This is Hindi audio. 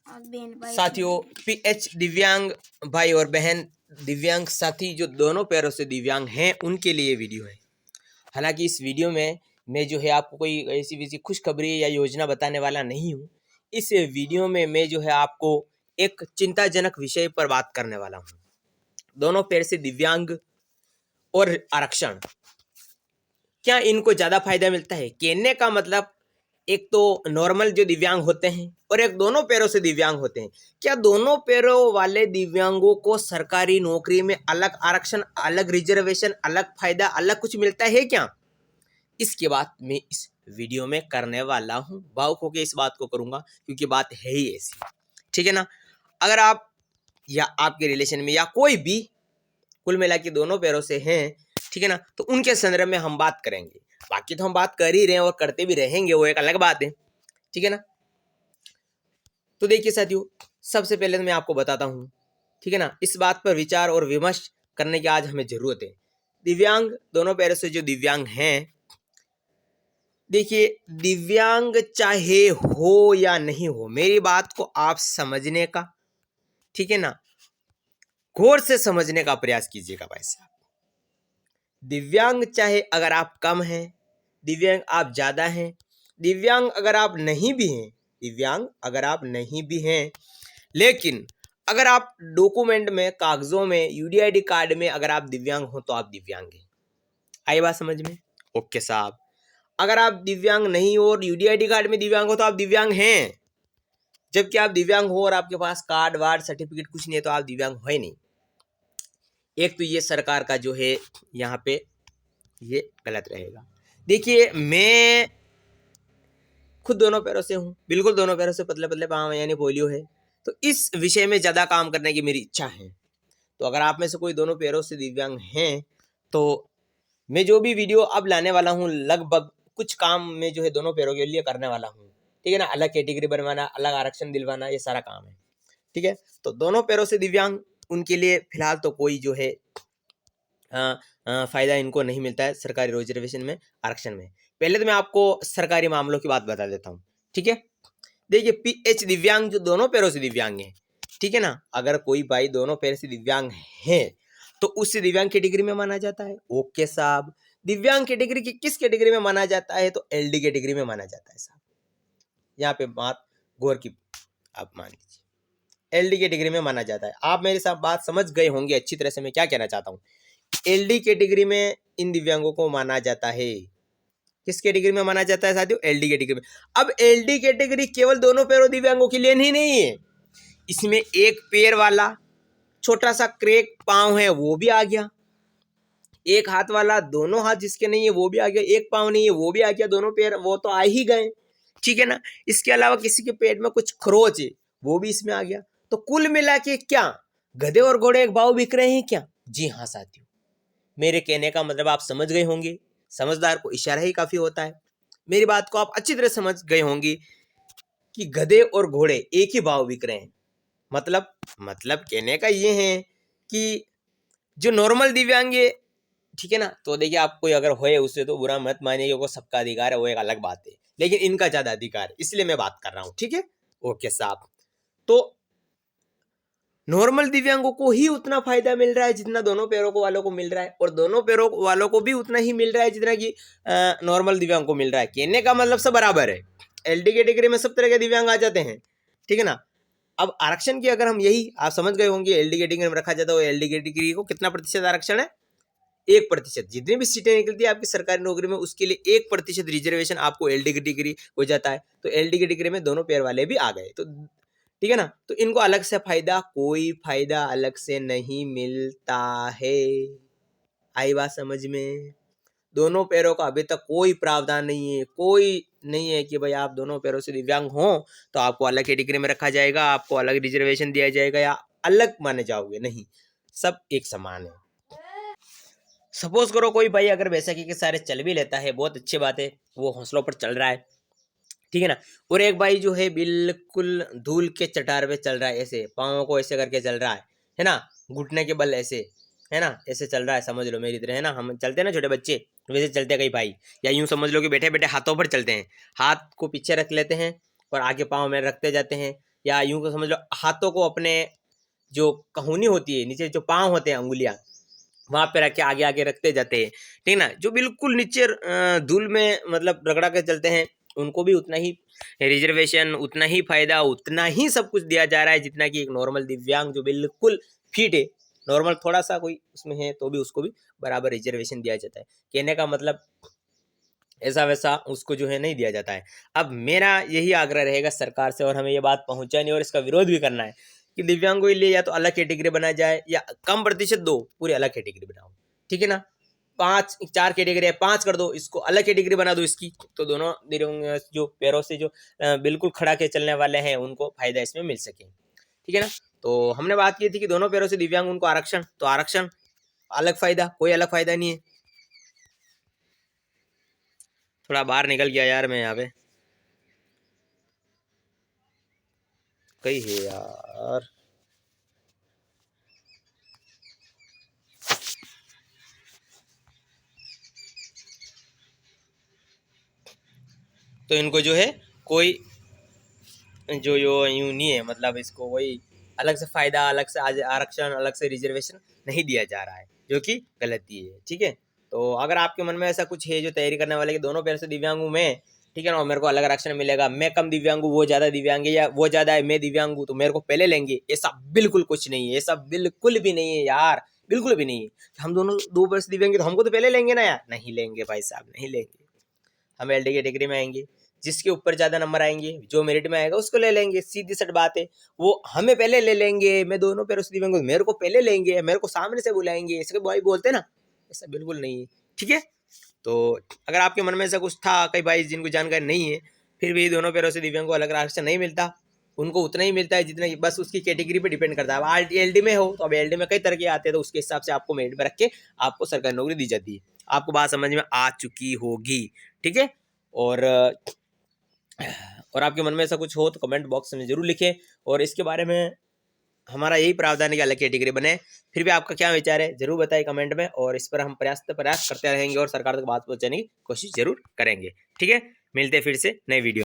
साथियों, पीएच दिव्यांग भाई और बहन, दिव्यांग साथी जो दोनों पैरों से दिव्यांग हैं, उनके लिए वीडियो है। हालांकि इस वीडियो में मैं जो है आपको कोई ऐसी वैसी खुशखबरी या योजना बताने वाला नहीं हूँ। इस वीडियो में मैं जो है आपको एक चिंताजनक विषय पर बात करने वाला हूँ। दोनों पैर से दिव्यांग और आरक्षण, क्या इनको ज्यादा फायदा मिलता है? कहने का मतलब, एक तो नॉर्मल जो दिव्यांग होते हैं और एक दोनों पैरों से दिव्यांग होते हैं। क्या दोनों पैरों वाले दिव्यांगों को सरकारी नौकरी में अलग आरक्षण, अलग रिजर्वेशन, अलग फायदा, अलग कुछ मिलता है क्या? इसकी बात मैं इस वीडियो में करने वाला हूं। भावुक होकर इस बात को करूंगा क्योंकि बात है ही ऐसी, ठीक है ना। अगर आप या आपके रिलेशन में या कोई भी कुल मिला के दोनों पैरों से हैं, ठीक है ना, तो उनके संदर्भ में हम बात करेंगे। बाकी तो हम बात कर ही रहे हैं और करते भी रहेंगे, वो एक अलग बात है, ठीक है ना। तो देखिए साथियों, सबसे पहले तो मैं आपको बताता हूं, ठीक है ना, इस बात पर विचार और विमर्श करने की आज हमें जरूरत है। दिव्यांग, दोनों पैरों से जो दिव्यांग हैं, देखिए, दिव्यांग चाहे हो या नहीं हो, मेरी बात को आप समझने का, ठीक है ना, गौर से समझने का प्रयास कीजिएगा भाई साहब। दिव्यांग चाहे अगर आप कम हैं, दिव्यांग आप ज्यादा हैं, दिव्यांग अगर आप नहीं भी हैं, दिव्यांग अगर आप नहीं भी हैं, लेकिन अगर आप डॉक्यूमेंट में, कागजों में, यूडीआईडी कार्ड में अगर आप दिव्यांग हो तो आप दिव्यांग हैं। आई बात समझ में? ओके साहब। अगर आप दिव्यांग नहीं हो और यूडीआईडी कार्ड में दिव्यांग हो तो आप दिव्यांग हैं, जबकि आप दिव्यांग हो और आपके पास कार्ड वार्ड सर्टिफिकेट कुछ नहीं है तो आप दिव्यांग हो ही नहीं। एक तो ये सरकार का जो है यहाँ पे ये गलत रहेगा। देखिए, मैं खुद दोनों पैरों से हूँ, बिल्कुल दोनों पैरों से, पतले पतले पाँव यानी पोलियो है, तो इस विषय में ज्यादा काम करने की मेरी इच्छा है। तो अगर आप में से कोई दोनों पैरों से दिव्यांग हैं तो मैं जो भी वीडियो अब लाने वाला हूँ, लगभग कुछ काम मैं जो है दोनों पैरों के लिए करने वाला हूँ, ठीक है ना। अलग कैटेगरी बनवाना, अलग आरक्षण दिलवाना, ये सारा काम है, ठीक है। तो दोनों पैरों से दिव्यांग, उनके लिए फिलहाल तो कोई जो है फायदा इनको नहीं मिलता है सरकारी रिजर्वेशन में, आरक्षण में। पहले तो मैं आपको सरकारी मामलों की बात बता देता हूँ, ठीक है। देखिए, पीएच दिव्यांग जो दोनों पैरों से दिव्यांग है, ठीक है ना, अगर कोई भाई दोनों पैर से दिव्यांग है तो उससे दिव्यांग कैटेगरी में माना जाता है। ओके साहब। दिव्यांग कैटेगरी की किस कैटेगरी में माना जाता है? तो एलडी कैटेगरी में माना जाता है साहब। यहाँ पे बात गौर की आप मान लीजिए, एलडी कैटेगरी में माना जाता है। आप मेरे साथ बात समझ गए होंगे अच्छी तरह से मैं क्या कहना चाहता हूँ। एलडी कैटेगरी में इन दिव्यांगों को माना जाता है। किस कैटेगरी में माना जाता है साथियों? एलडी कैटेगरी में। अब एलडी कैटेगरी केवल दोनों पैरों दिव्यांगों के लिए नहीं है, इसमें एक पैर वाला छोटा सा क्रैक पांव है वो भी आ गया, एक हाथ वाला, दोनों हाथ जिसके नहीं है वो भी आ गया, एक पांव नहीं है वो भी आ गया, दोनों पैर वो तो आ ही गए, ठीक है ना। इसके अलावा किसी के पेट में कुछ खरोच है वो भी इसमें आ गया। तो कुल मिला के क्या गधे और घोड़े एक भाव बिक रहे हैं क्या? जी हाँ साथियों, मेरे कहने का मतलब आप समझ गए होंगे। समझदार को इशारा ही काफी होता है। मेरी बात को आप अच्छी तरह समझ गए होंगे कि गधे और घोड़े एक ही भाव बिक रहे हैं। मतलब कहने का ये है कि जो नॉर्मल दिव्यांग है, ठीक है ना, तो देखिए, आप कोई अगर होए उससे तो बुरा मत मानिए, वो सबका अधिकार है, वो एक अलग बात है, लेकिन इनका ज्यादा अधिकार है, इसलिए मैं बात कर रहा हूं, ठीक है। ओके साहब। तो नॉर्मल दिव्यांगों को ही उतना फायदा मिल रहा है जितना दोनों पैरों को वालों को मिल रहा है, और दोनों पैरों वालों को भी उतना ही मिल रहा है जितना कि नॉर्मल दिव्यांग को मिल रहा है। कहने का मतलब सब बराबर है। एलडी कैटेगरी में सब तरह के दिव्यांग आ जाते हैं, ठीक है ना। अब आरक्षण की अगर हम, यही आप समझ गए होंगे, एलडी कैटेगरी में रखा जाता है, एलडी कैटेगरी को कितना प्रतिशत आरक्षण है? 1%। जितनी भी सीटें निकलती है आपकी सरकारी नौकरी में, उसके लिए 1% रिजर्वेशन आपको एलडी कैटेगरी हो जाता है। तो एलडी कैटेगरी में दोनों पैर वाले भी आ गए, तो ठीक है ना। तो इनको अलग से फायदा, कोई फायदा अलग से नहीं मिलता है। आई बात समझ में? दोनों पैरों का अभी तक कोई प्रावधान नहीं है, कोई नहीं है कि भाई आप दोनों पैरों से दिव्यांग हो तो आपको अलग कैटेगरी में रखा जाएगा, आपको अलग रिजर्वेशन दिया जाएगा या अलग माने जाओगे, नहीं, सब एक समान है। सपोज करो कोई भाई अगर बैसाखी के सारे चल भी लेता है, बहुत अच्छी बात है, वो हौसलों पर चल रहा है, ठीक है ना। और एक भाई जो है बिल्कुल धूल के चटार पे चल रहा है, ऐसे पाँव को ऐसे करके चल रहा है ना, घुटने के बल ऐसे, है ना, ऐसे चल रहा है, समझ लो मेरी तरह, है ना। हम चलते हैं ना छोटे बच्चे, वैसे चलते हैं कई भाई, या यूं समझ लो कि बैठे बैठे हाथों पर चलते हैं, हाथ को पीछे रख लेते हैं और आगे पाँव में रखते जाते हैं, या यूं को समझ लो हाथों को अपने जो कहुनी होती है, नीचे जो पाँव होते हैं, अंगुलियां वहां पे रख के आगे आगे रखते जाते हैं, ठीक ना। जो बिल्कुल नीचे धूल में मतलब रगड़ा के चलते हैं, उनको भी उतना ही रिजर्वेशन, उतना ही फायदा, उतना ही सब कुछ दिया जा रहा है जितना कि एक नॉर्मल दिव्यांग जो बिल्कुल फिट है, नॉर्मल थोड़ा सा कोई उसमें है तो भी उसको भी बराबर रिजर्वेशन दिया जाता है। कहने का मतलब ऐसा वैसा उसको जो है नहीं दिया जाता है। अब मेरा यही आग्रह रहेगा सरकार से, और हमें ये बात पहुंचानी और इसका विरोध भी करना है कि दिव्यांगों के लिए या तो अलग कैटेगरी बनाया जाए या कम प्रतिशत दो, पूरी अलग कैटेगरी बनाओ, ठीक है ना। 4 कैटेगरी है, 5 कर दो, इसको अलग कैटेगरी बना दो इसकी, तो दोनों जो पैरों से जो बिल्कुल खड़ा के चलने वाले हैं उनको फायदा इसमें मिल सके, ठीक है ना। तो हमने बात की थी कि दोनों पैरों से दिव्यांग उनको आरक्षण, तो आरक्षण अलग फायदा, कोई अलग फायदा नहीं है। थोड़ा बाहर निकल गया यार मैं यहाँ पे, कहीं है यार। तो इनको जो है कोई जो यूं नहीं है, मतलब इसको वही अलग से फायदा, अलग से आरक्षण, अलग से रिजर्वेशन नहीं दिया जा रहा है, जो कि गलती है, ठीक है। तो अगर आपके मन में ऐसा कुछ है जो तैयारी करने वाले कि दोनों पैर से दिव्यांग हूँ मैं, ठीक है ना, और मेरे को अलग आरक्षण मिलेगा, मैं कम दिव्यांग हूँ वो ज्यादा दिव्यांग है, या वो ज्यादा है मैं दिव्यांग हूँ तो मेरे को पहले लेंगे, ऐसा बिल्कुल कुछ नहीं है, ऐसा बिल्कुल भी नहीं है यार, बिल्कुल भी नहीं है। हम दोनों 2 पैर से दिव्यांग तो हमको तो पहले लेंगे ना यार, नहीं लेंगे भाई साहब, नहीं लेंगे। हम एलडी कैटेगरी में आएंगे, जिसके ऊपर ज्यादा नंबर आएंगे, जो मेरिट में आएगा उसको ले लेंगे, सीधी सट बात है। वो हमें पहले ले लेंगे, मैं दोनों पैरों से दिव्यांग, मेरे को पहले लेंगे, मेरे को सामने से बुलाएंगे, इसके बॉय बोलते ना, ऐसा बिल्कुल नहीं है, ठीक है। तो अगर आपके मन में ऐसा कुछ था, कई भाई जिनको जानकारी नहीं है, फिर भी दोनों पैरों से दिव्यांग को अलग आरक्षण नहीं मिलता, उनको उतना ही मिलता है जितना, बस उसकी कैटेगरी पे डिपेंड करता है। अब एलडी में हो तो अब एलडी में कई तरह के आते हैं, तो उसके हिसाब से आपको मेरिट में रख के आपको सरकारी नौकरी दी जाती है। आपको बात समझ में आ चुकी होगी, ठीक है। और आपके मन में ऐसा कुछ हो तो कमेंट बॉक्स में जरूर लिखें, और इसके बारे में हमारा यही प्रावधान है कि अलग कैटेगरी बने। फिर भी आपका क्या विचार है जरूर बताइए कमेंट में, और इस पर हम प्रयास करते रहेंगे और सरकार तक बात पहुंचाने की कोशिश जरूर करेंगे, ठीक है। मिलते हैं फिर से नई वीडियो।